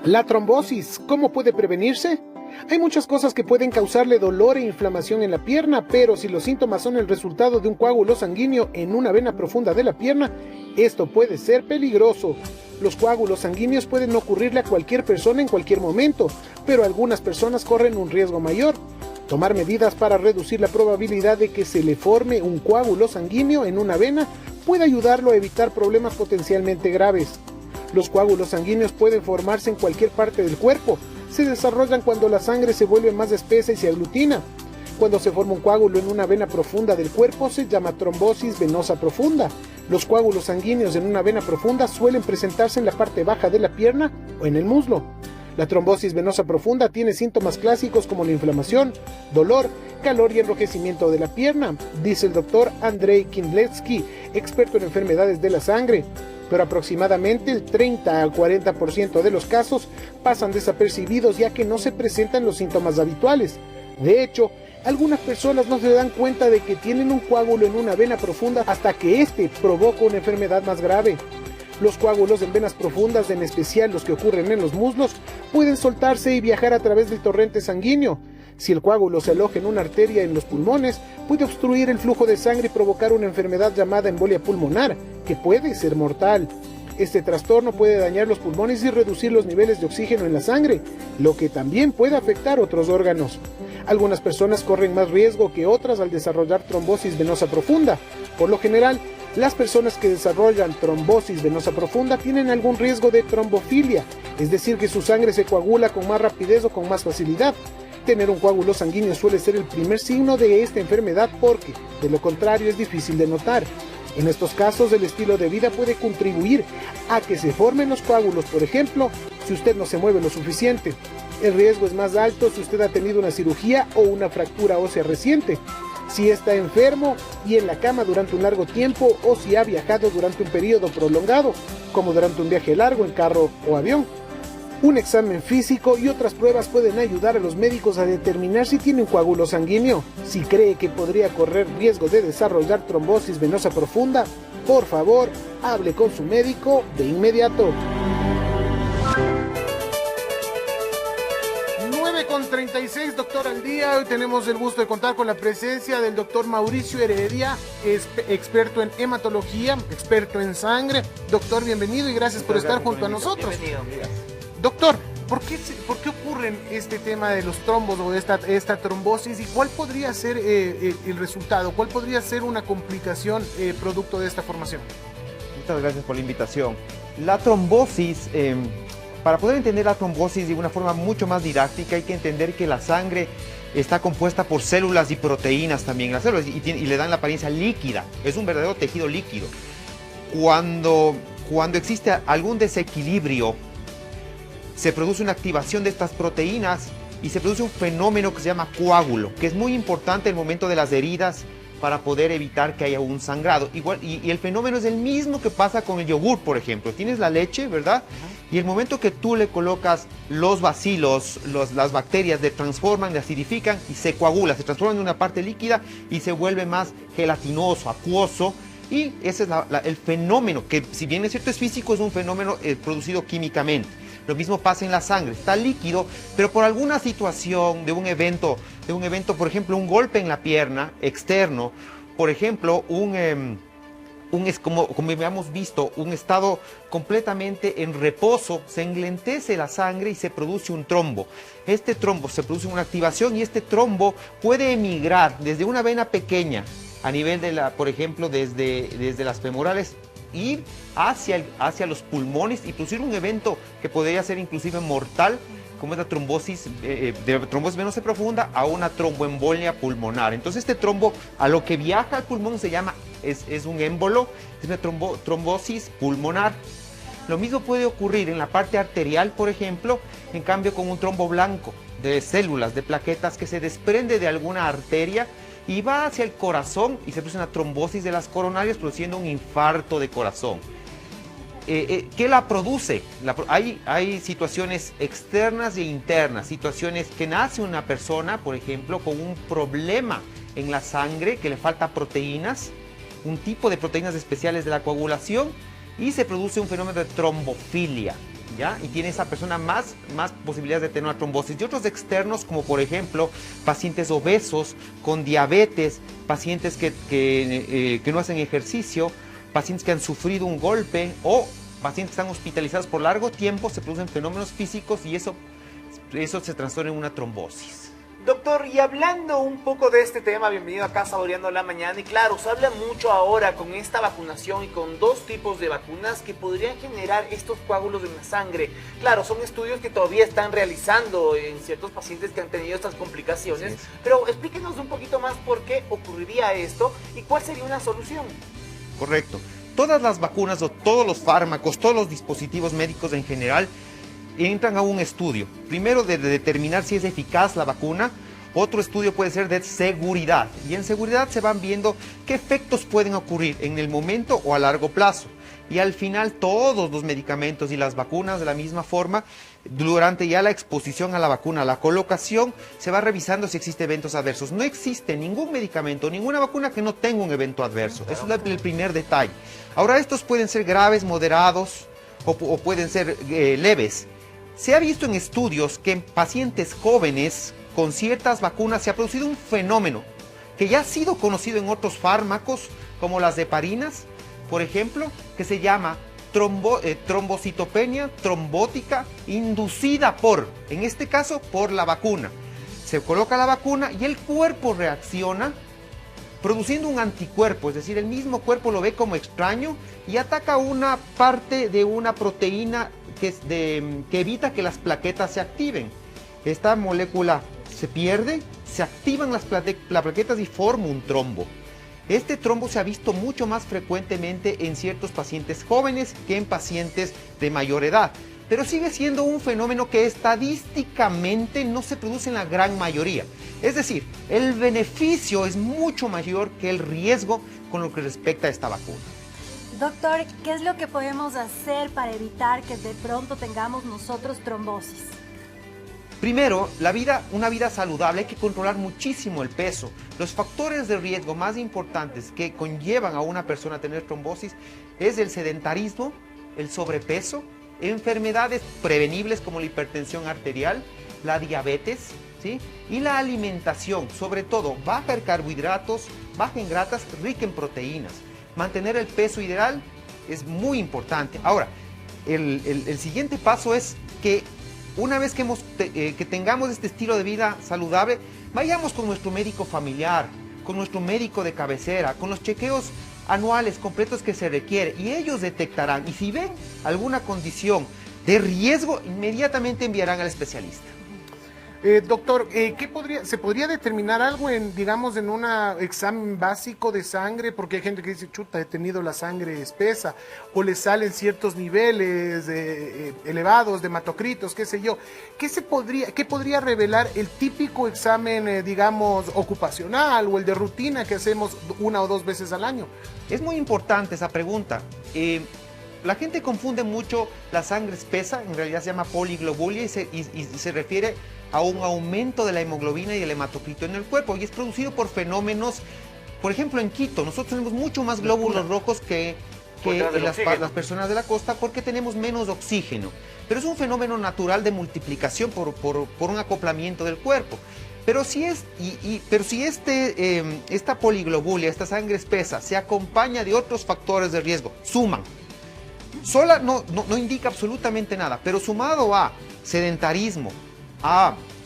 La trombosis, ¿cómo puede prevenirse? Hay muchas cosas que pueden causarle dolor e inflamación en la pierna, pero si los síntomas son el resultado de un coágulo sanguíneo en una vena profunda de la pierna, esto puede ser peligroso. Los coágulos sanguíneos pueden ocurrirle a cualquier persona en cualquier momento, pero algunas personas corren un riesgo mayor. Tomar medidas para reducir la probabilidad de que se le forme un coágulo sanguíneo en una vena puede ayudarlo a evitar problemas potencialmente graves. Los coágulos sanguíneos pueden formarse en cualquier parte del cuerpo. Se desarrollan cuando la sangre se vuelve más espesa y se aglutina. Cuando se forma un coágulo en una vena profunda del cuerpo se llama trombosis venosa profunda. Los coágulos sanguíneos en una vena profunda suelen presentarse en la parte baja de la pierna o en el muslo. La trombosis venosa profunda tiene síntomas clásicos como la inflamación, dolor, calor y enrojecimiento de la pierna, dice el doctor Andrei Kindletsky, experto en enfermedades de la sangre. Pero aproximadamente el 30 al 40% de los casos pasan desapercibidos ya que no se presentan los síntomas habituales. De hecho, algunas personas no se dan cuenta de que tienen un coágulo en una vena profunda hasta que éste provoca una enfermedad más grave. Los coágulos en venas profundas, en especial los que ocurren en los muslos, pueden soltarse y viajar a través del torrente sanguíneo. Si el coágulo se aloja en una arteria en los pulmones, puede obstruir el flujo de sangre y provocar una enfermedad llamada embolia pulmonar, que puede ser mortal. Este trastorno puede dañar los pulmones y reducir los niveles de oxígeno en la sangre, lo que también puede afectar otros órganos. Algunas personas corren más riesgo que otras al desarrollar trombosis venosa profunda. Por lo general, las personas que desarrollan trombosis venosa profunda tienen algún riesgo de trombofilia, es decir, que su sangre se coagula con más rapidez o con más facilidad. Tener un coágulo sanguíneo suele ser el primer signo de esta enfermedad porque, de lo contrario, es difícil de notar. En estos casos, el estilo de vida puede contribuir a que se formen los coágulos, por ejemplo, si usted no se mueve lo suficiente. El riesgo es más alto si usted ha tenido una cirugía o una fractura ósea reciente, si está enfermo y en la cama durante un largo tiempo o si ha viajado durante un periodo prolongado, como durante un viaje largo en carro o avión. Un examen físico y otras pruebas pueden ayudar a los médicos a determinar si tiene un coágulo sanguíneo. Si cree que podría correr riesgo de desarrollar trombosis venosa profunda, por favor, hable con su médico de inmediato. 9:36, doctor al día. Hoy tenemos el gusto de contar con la presencia del doctor Mauricio Heredia, experto en hematología, experto en sangre. Doctor, bienvenido y gracias por estar junto a nosotros. Bienvenido. Doctor, ¿por qué ocurren este tema de los trombos o esta trombosis y cuál podría ser el resultado? ¿Cuál podría ser una complicación producto de esta formación? Muchas gracias por la invitación. La trombosis, para poder entender la trombosis de una forma mucho más didáctica, hay que entender que la sangre está compuesta por células y proteínas también. Las células y le dan la apariencia líquida, es un verdadero tejido líquido. Cuando existe algún desequilibrio, se produce una activación de estas proteínas y se produce un fenómeno que se llama coágulo, que es muy importante en el momento de las heridas para poder evitar que haya un sangrado. Igual, y el fenómeno es el mismo que pasa con el yogur, por ejemplo. Tienes la leche, ¿verdad? Y el momento que tú le colocas los bacilos, las bacterias le transforman, le acidifican y se coagula, se transforma en una parte líquida y se vuelve más gelatinoso, acuoso. Y ese es el fenómeno, que si bien es cierto es físico, es un fenómeno producido químicamente. Lo mismo pasa en la sangre, está líquido, pero por alguna situación de un evento, por ejemplo, un golpe en la pierna externo, por ejemplo, como habíamos visto, un estado completamente en reposo, se enlentece la sangre y se produce un trombo. Este trombo se produce una activación y este trombo puede emigrar desde una vena pequeña a nivel de por ejemplo, desde las femorales, ir hacia los pulmones y producir un evento que podría ser inclusive mortal, como es la trombosis, de trombosis venosa profunda a una tromboembolia pulmonar. Entonces este trombo a lo que viaja al pulmón se llama, es un émbolo, es una trombosis pulmonar. Lo mismo puede ocurrir en la parte arterial, por ejemplo, en cambio con un trombo blanco de células, de plaquetas que se desprende de alguna arteria y va hacia el corazón y se produce una trombosis de las coronarias produciendo un infarto de corazón. ¿Qué la produce? Hay situaciones externas e internas, situaciones que nace una persona, por ejemplo, con un problema en la sangre, que le falta proteínas, un tipo de proteínas especiales de la coagulación, y se produce un fenómeno de trombofilia. ¿ya? Y tiene esa persona más posibilidades de tener una trombosis. Y otros externos, como por ejemplo, pacientes obesos, con diabetes, pacientes que no hacen ejercicio, pacientes que han sufrido un golpe o pacientes que están hospitalizados por largo tiempo, se producen fenómenos físicos y eso se transforma en una trombosis. Doctor, y hablando un poco de este tema, bienvenido acá a Saboreando la Mañana. Y claro, se habla mucho ahora con esta vacunación y con dos tipos de vacunas que podrían generar estos coágulos en la sangre. Claro, son estudios que todavía están realizando en ciertos pacientes que han tenido estas complicaciones. Sí. Pero explíquenos un poquito más por qué ocurriría esto y cuál sería una solución. Correcto. Todas las vacunas o todos los fármacos, todos los dispositivos médicos en general, entran a un estudio. Primero de determinar si es eficaz la vacuna. Otro estudio puede ser de seguridad. Y en seguridad se van viendo qué efectos pueden ocurrir en el momento o a largo plazo. Y al final todos los medicamentos y las vacunas de la misma forma, durante ya la exposición a la vacuna, la colocación, se va revisando si existe eventos adversos. No existe ningún medicamento, ninguna vacuna que no tenga un evento adverso. Eso es el primer detalle. Ahora, estos pueden ser graves, moderados o pueden ser leves. Se ha visto en estudios que en pacientes jóvenes con ciertas vacunas se ha producido un fenómeno que ya ha sido conocido en otros fármacos, como las heparinas, por ejemplo, que se llama trombocitopenia trombótica inducida por, en este caso, por la vacuna. Se coloca la vacuna y el cuerpo reacciona produciendo un anticuerpo, es decir, el mismo cuerpo lo ve como extraño y ataca una parte de una proteína que evita que las plaquetas se activen. Esta molécula se pierde, se activan las plaquetas y forma un trombo. Este trombo se ha visto mucho más frecuentemente en ciertos pacientes jóvenes que en pacientes de mayor edad, pero sigue siendo un fenómeno que estadísticamente no se produce en la gran mayoría. Es decir, el beneficio es mucho mayor que el riesgo con lo que respecta a esta vacuna. Doctor, ¿qué es lo que podemos hacer para evitar que de pronto tengamos nosotros trombosis? Primero, una vida saludable, hay que controlar muchísimo el peso. Los factores de riesgo más importantes que conllevan a una persona a tener trombosis es el sedentarismo, el sobrepeso, enfermedades prevenibles como la hipertensión arterial, la diabetes, ¿sí? Y la alimentación, sobre todo baja en carbohidratos, baja en grasas, rica en proteínas. Mantener el peso ideal es muy importante. Ahora, el siguiente paso es que una vez que tengamos este estilo de vida saludable, vayamos con nuestro médico familiar, con nuestro médico de cabecera, con los chequeos anuales completos que se requiere y ellos detectarán. Y si ven alguna condición de riesgo, inmediatamente enviarán al especialista. Doctor, ¿se podría determinar algo digamos, en un examen básico de sangre? Porque hay gente que dice, chuta, he tenido la sangre espesa, o le salen ciertos niveles elevados de hematocritos, qué sé yo. ¿Qué podría revelar el típico examen, digamos, ocupacional o el de rutina que hacemos 1 o 2 veces al año? Es muy importante esa pregunta. La gente confunde mucho la sangre espesa, en realidad se llama poliglobulia y se refiere a un aumento de la hemoglobina y del hematocrito en el cuerpo y es producido por fenómenos, por ejemplo en Quito, nosotros tenemos mucho más glóbulos rojos que las personas de la costa porque tenemos menos oxígeno, pero es un fenómeno natural de multiplicación por un acoplamiento del cuerpo. Pero si esta poliglobulia, esta sangre espesa, se acompaña de otros factores de riesgo, suman. Sola no indica absolutamente nada, pero sumado a sedentarismo,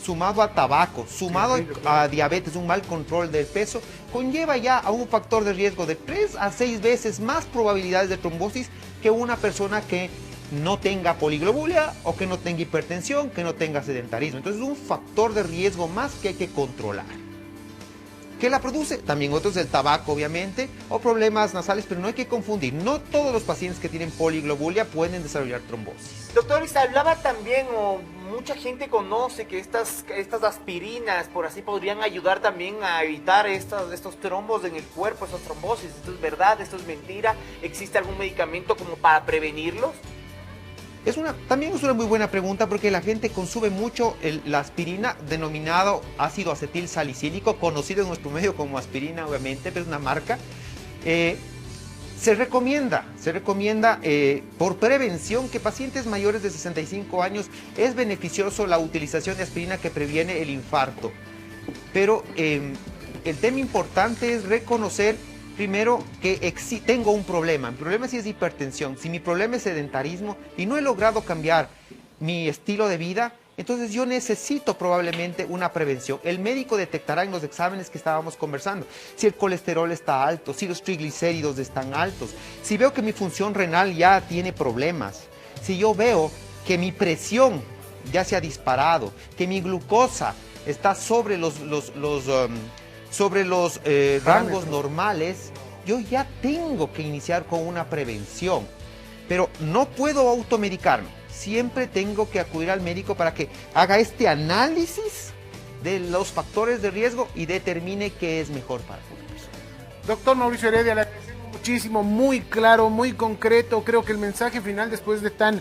sumado a tabaco, sumado a diabetes, un mal control del peso, conlleva ya a un factor de riesgo de 3 a 6 veces más probabilidades de trombosis que una persona que no tenga poliglobulia o que no tenga hipertensión, que no tenga sedentarismo. Entonces es un factor de riesgo más que hay que controlar. ¿Qué la produce? También otros del tabaco, obviamente, o problemas nasales, pero no hay que confundir. No todos los pacientes que tienen poliglobulia pueden desarrollar trombosis. Doctor, y se hablaba también, o mucha gente conoce que estas aspirinas, por así, podrían ayudar también a evitar estos trombos en el cuerpo, estas trombosis. ¿Esto es verdad? ¿Esto es mentira? ¿Existe algún medicamento como para prevenirlos? También es una muy buena pregunta porque la gente consume mucho la aspirina denominado ácido acetil salicílico, conocido en nuestro medio como aspirina obviamente, pero es una marca. Se recomienda por prevención que pacientes mayores de 65 años es beneficioso la utilización de aspirina que previene el infarto. Pero el tema importante es reconocer primero que tengo un problema. Mi problema sí es hipertensión. Si mi problema es sedentarismo y no he logrado cambiar mi estilo de vida, entonces yo necesito probablemente una prevención. El médico detectará en los exámenes que estábamos conversando si el colesterol está alto, si los triglicéridos están altos, si veo que mi función renal ya tiene problemas, si yo veo que mi presión ya se ha disparado, que mi glucosa está sobre los rangos normales, yo ya tengo que iniciar con una prevención. Pero no puedo automedicarme. Siempre tengo que acudir al médico para que haga este análisis de los factores de riesgo y determine qué es mejor para una persona. Doctor Mauricio Heredia, le agradecemos muchísimo, muy claro, muy concreto. Creo que el mensaje final después de tan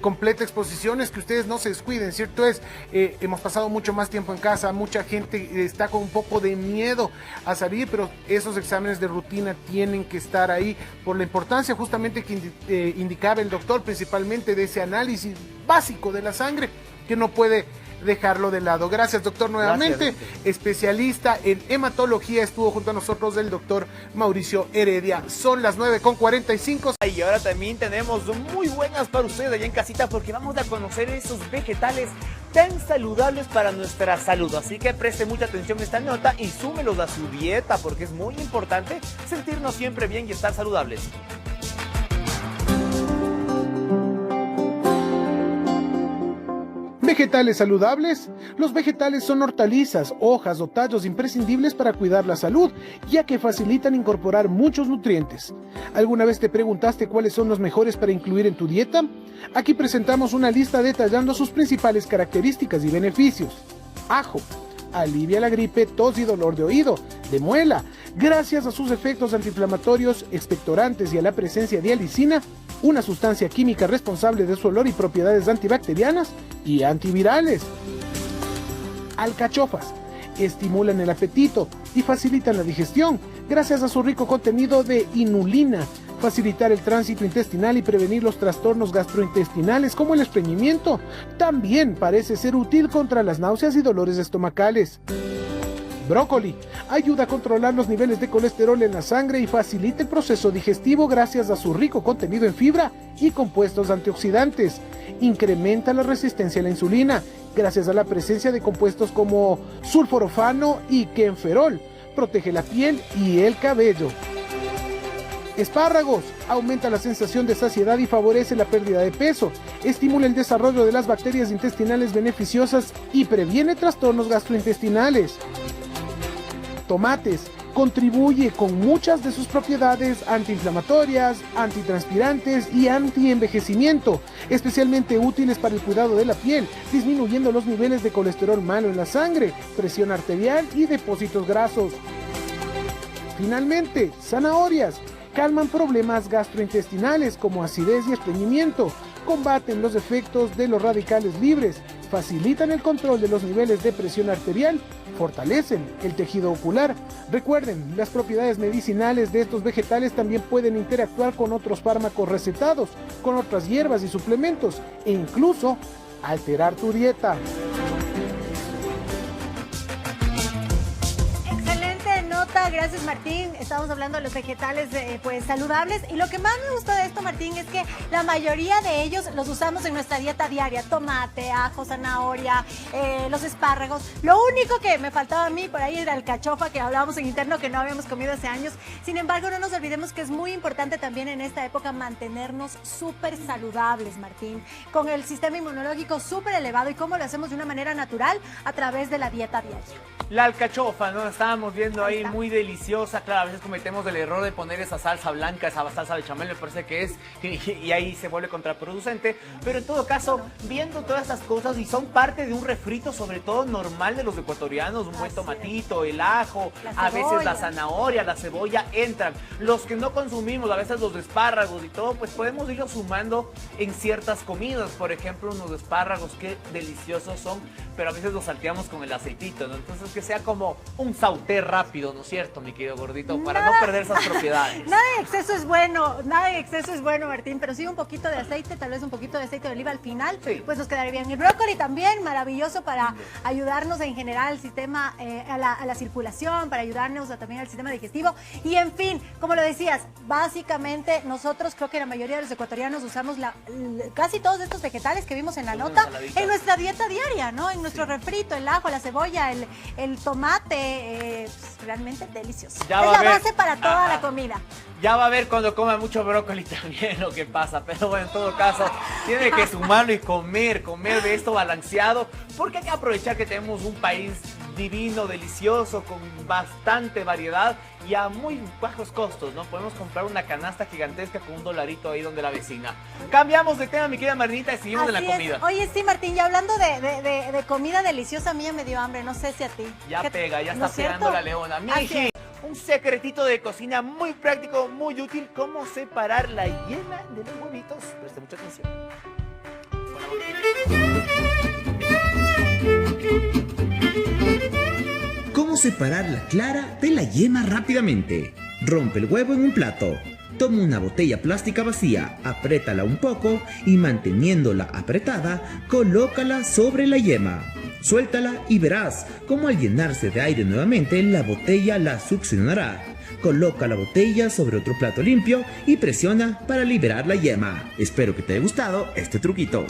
completa exposición es que ustedes no se descuiden, ¿cierto? Hemos pasado mucho más tiempo en casa, mucha gente está con un poco de miedo a salir, pero esos exámenes de rutina tienen que estar ahí por la importancia justamente que indicaba el doctor, principalmente de ese análisis básico de la sangre que no puede dejarlo de lado. Gracias, doctor, nuevamente. Gracias. Especialista en hematología, estuvo junto a nosotros el doctor Mauricio Heredia. Son las 9:45. Y ahora también tenemos muy buenas para ustedes allá en casita porque vamos a conocer esos vegetales tan saludables para nuestra salud. Así que preste mucha atención a esta nota y súmelos a su dieta porque es muy importante sentirnos siempre bien y estar saludables. ¿Vegetales saludables? Los vegetales son hortalizas, hojas o tallos imprescindibles para cuidar la salud, ya que facilitan incorporar muchos nutrientes. ¿Alguna vez te preguntaste cuáles son los mejores para incluir en tu dieta? Aquí presentamos una lista detallando sus principales características y beneficios. Ajo. Alivia la gripe, tos y dolor de oído, de muela. Gracias a sus efectos antiinflamatorios, expectorantes y a la presencia de alicina, una sustancia química responsable de su olor y propiedades antibacterianas y antivirales. Alcachofas. Estimulan el apetito y facilitan la digestión gracias a su rico contenido de inulina, facilitar el tránsito intestinal y prevenir los trastornos gastrointestinales como el estreñimiento. También parece ser útil contra las náuseas y dolores estomacales. Brócoli. Ayuda a controlar los niveles de colesterol en la sangre y facilita el proceso digestivo gracias a su rico contenido en fibra y compuestos antioxidantes. Incrementa la resistencia a la insulina gracias a la presencia de compuestos como sulforafano y kenferol. Protege la piel y el cabello. Espárragos. Aumenta la sensación de saciedad y favorece la pérdida de peso. Estimula el desarrollo de las bacterias intestinales beneficiosas y previene trastornos gastrointestinales. Tomates. Contribuye con muchas de sus propiedades antiinflamatorias, antitranspirantes y antienvejecimiento, especialmente útiles para el cuidado de la piel, disminuyendo los niveles de colesterol malo en la sangre, presión arterial y depósitos grasos. Finalmente, zanahorias. Calman problemas gastrointestinales como acidez y estreñimiento, combaten los efectos de los radicales libres, facilitan el control de los niveles de presión arterial, fortalecen el tejido ocular. Recuerden, las propiedades medicinales de estos vegetales también pueden interactuar con otros fármacos recetados, con otras hierbas y suplementos, e incluso alterar tu dieta. Gracias, Martín. Estamos hablando de los vegetales pues saludables y lo que más me gusta de esto, Martín, es que la mayoría de ellos los usamos en nuestra dieta diaria. Tomate, ajo, zanahoria, los espárragos. Lo único que me faltaba a mí por ahí era el alcachofa que hablábamos en interno que no habíamos comido hace años. Sin embargo, no nos olvidemos que es muy importante también en esta época mantenernos súper saludables, Martín, con el sistema inmunológico súper elevado y cómo lo hacemos de una manera natural a través de la dieta diaria. La alcachofa, ¿no? Estábamos viendo ahí muy deliciosa. Claro, a veces cometemos el error de poner esa salsa blanca, esa salsa bechamel, me parece que es, y ahí se vuelve contraproducente. Pero en todo caso, viendo todas estas cosas, y son parte de un refrito, sobre todo normal de los ecuatorianos, un buen tomatito, el ajo, a veces la zanahoria, la cebolla, entran. Los que no consumimos, a veces los espárragos y todo, pues podemos irlo sumando en ciertas comidas. Por ejemplo, unos espárragos, qué deliciosos son, pero a veces los salteamos con el aceitito, ¿no? Entonces que sea como un sauté rápido, ¿no es cierto? perfecto, mi querido gordito, para no perder esas propiedades. Nada de exceso es bueno, Martín, pero sí un poquito de aceite, tal vez un poquito de aceite de oliva al final, Sí. pues nos quedaría bien. El brócoli también, maravilloso para ayudarnos en general al sistema, a la circulación, para ayudarnos también al sistema digestivo. Y en fin, como lo decías, básicamente nosotros, creo que la mayoría de los ecuatorianos usamos casi todos estos vegetales que vimos en la nota en nuestra dieta diaria, ¿no? En nuestro refrito, el ajo, la cebolla, el tomate, pues, realmente delicioso. Ya Es va a la ver. base para toda la comida. Ya va a ver cuando coma mucho brócoli también lo que pasa, pero bueno, en todo caso, tiene que sumarlo y comer de esto balanceado, porque hay que aprovechar que tenemos un país divino, delicioso, con bastante variedad y a muy bajos costos, ¿no? Podemos comprar una canasta gigantesca con $1 ahí donde la vecina. Cambiamos de tema, mi querida Marinita, y seguimos en la Así es. comida. Oye, sí, Martín, ya hablando de comida deliciosa, a mí ya me dio hambre, no sé si a ti. Ya ¿Qué- pega, ya ¿no está es cierto? pegando la leona. Así Miji, un secretito de cocina muy práctico, muy útil, cómo separar la yema de los huevitos. Preste mucha atención. ¿Cómo separar la clara de la yema rápidamente? Rompe el huevo en un plato. Toma una botella plástica vacía, apriétala un poco y manteniéndola apretada, colócala sobre la yema. Suéltala y verás cómo al llenarse de aire nuevamente la botella la succionará. Coloca la botella sobre otro plato limpio y presiona para liberar la yema. Espero que te haya gustado este truquito.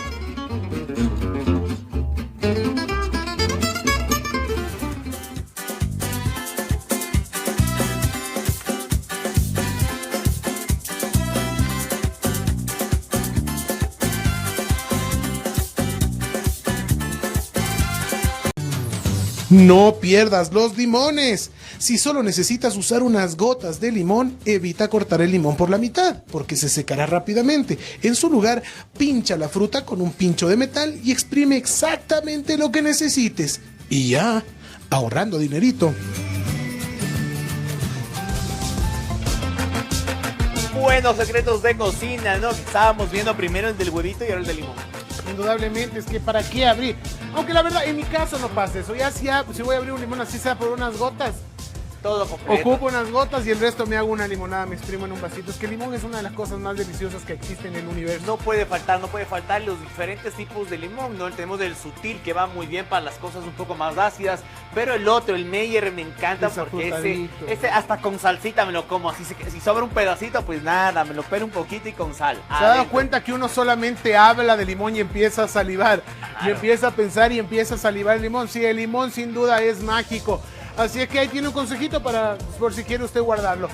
No pierdas los limones. Si solo necesitas usar unas gotas de limón, evita cortar el limón por la mitad, porque se secará rápidamente. En su lugar, pincha la fruta con un pincho de metal y exprime exactamente lo que necesites. Y ya, ahorrando dinerito. Buenos secretos de cocina, ¿no? Estábamos viendo primero el del huevito y ahora el del limón. Indudablemente, es que para qué abrir. Aunque la verdad, en mi caso no pasa eso. Ya si voy a abrir un limón así sea por unas gotas, Todo completo. ocupo unas gotas y el resto me hago una limonada, me exprimo en un vasito. Es que el limón es una de las cosas más deliciosas que existen en el universo. No puede faltar los diferentes tipos de limón, ¿no? Tenemos el sutil que va muy bien para las cosas un poco más ácidas, pero el otro, el Meyer, me encanta Es porque afrutadito. ese hasta con salsita me lo como, así si sobra un pedacito, pues nada, me lo pelo un poquito y con sal. ¿Se ha dado Adentro. cuenta que uno solamente habla de limón y empieza a salivar? Y Claro. empieza a pensar y empieza a salivar el limón. Sí, el limón sin duda es mágico. Así es que ahí tiene un consejito por si quiere usted guardarlo.